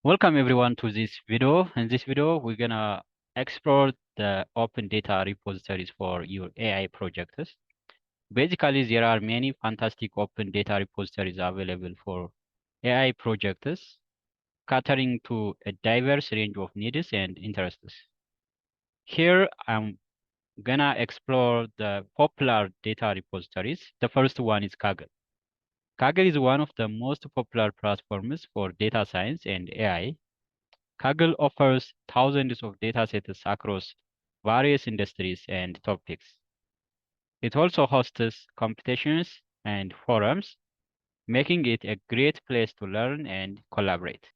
Welcome everyone to this video. In this video, we're gonna explore the open data repositories for your AI projects. Basically, there are many fantastic open data repositories available for AI projects, catering to a diverse range of needs and interests. Here, I'm gonna explore the popular data repositories. The first one is Kaggle. Kaggle is one of the most popular platforms for data science and AI. Kaggle offers thousands of datasets across various industries and topics. It also hosts competitions and forums, making it a great place to learn and collaborate.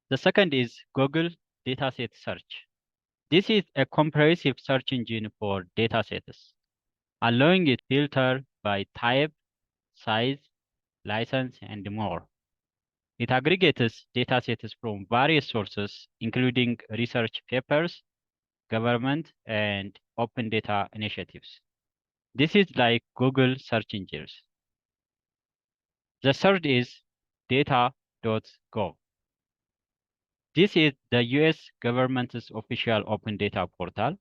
The second is Google Dataset Search. This is a comprehensive search engine for datasets, allowing it to filter by type, size, license, and more. It aggregates datasets from various sources, including research papers, government, and open data initiatives. This is like Google search engines. The third is data.gov. This is the US government's official open data portal,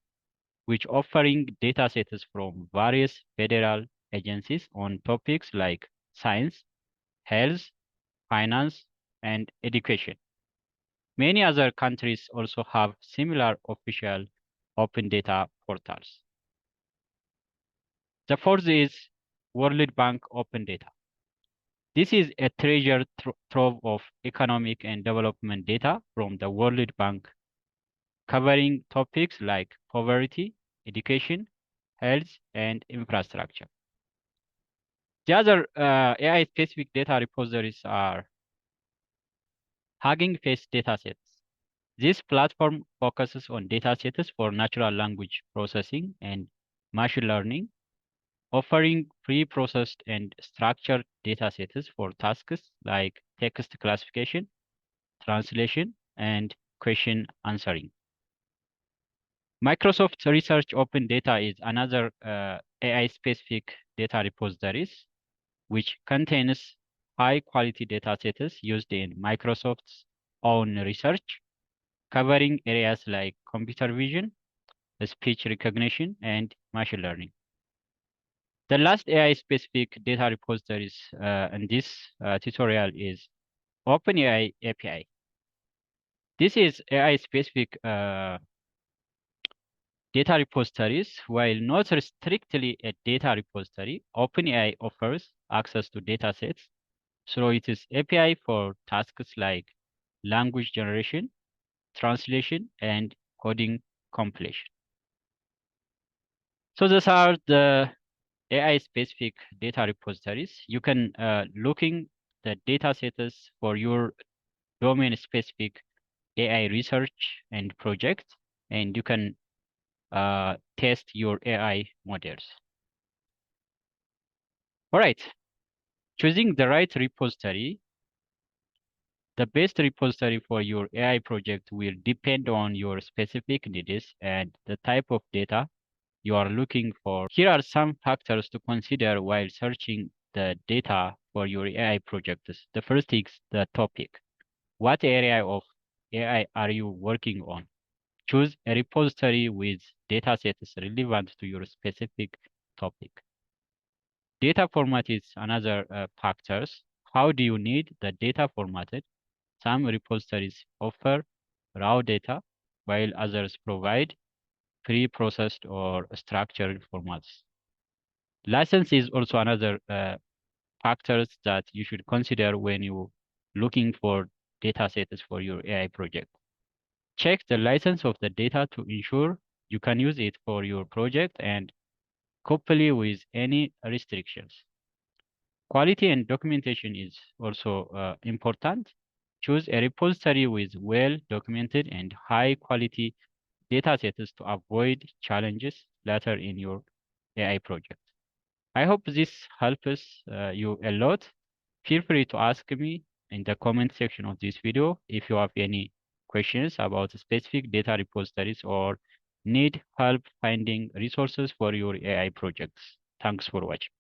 which offering datasets from various federal agencies on topics like science, health, finance, and education. Many other countries also have similar official open data portals. The fourth is World Bank Open Data. This is a treasure trove of economic and development data from the World Bank, covering topics like poverty, education, health, and infrastructure. The other AI-specific data repositories are Hugging Face datasets. This platform focuses on datasets for natural language processing and machine learning, offering pre-processed and structured datasets for tasks like text classification, translation, and question answering. Microsoft Research Open Data is another AI-specific data repositories, which contains high-quality datasets used in Microsoft's own research, covering areas like computer vision, speech recognition, and machine learning. The last AI-specific data repositories in this tutorial is OpenAI API. This is AI-specific data repositories. While not strictly a data repository, OpenAI offers access to datasets through its API for tasks like language generation, translation, and coding compilation. So those are the AI-specific data repositories. You can looking the datasets for your domain-specific AI research and project, and you can test your AI models. All right, choosing the right repository, the best repository for your AI project will depend on your specific needs and the type of data you are looking for. Here are some factors to consider while searching the data for your AI projects. The first is the topic. What area of AI are you working on? Choose a repository with datasets relevant to your specific topic. Data format is another factors. How do you need the data formatted? Some repositories offer raw data, while others provide pre-processed or structured formats. License is also another factors that you should consider when you looking for data sets for your AI project. Check the license of the data to ensure you can use it for your project and couple with any restrictions. Quality and documentation is also important. Choose a repository with well-documented and high-quality datasets to avoid challenges later in your AI project. I hope this helps you a lot. Feel free to ask me in the comment section of this video if you have any questions about specific data repositories or need help finding resources for your AI projects. Thanks for watching.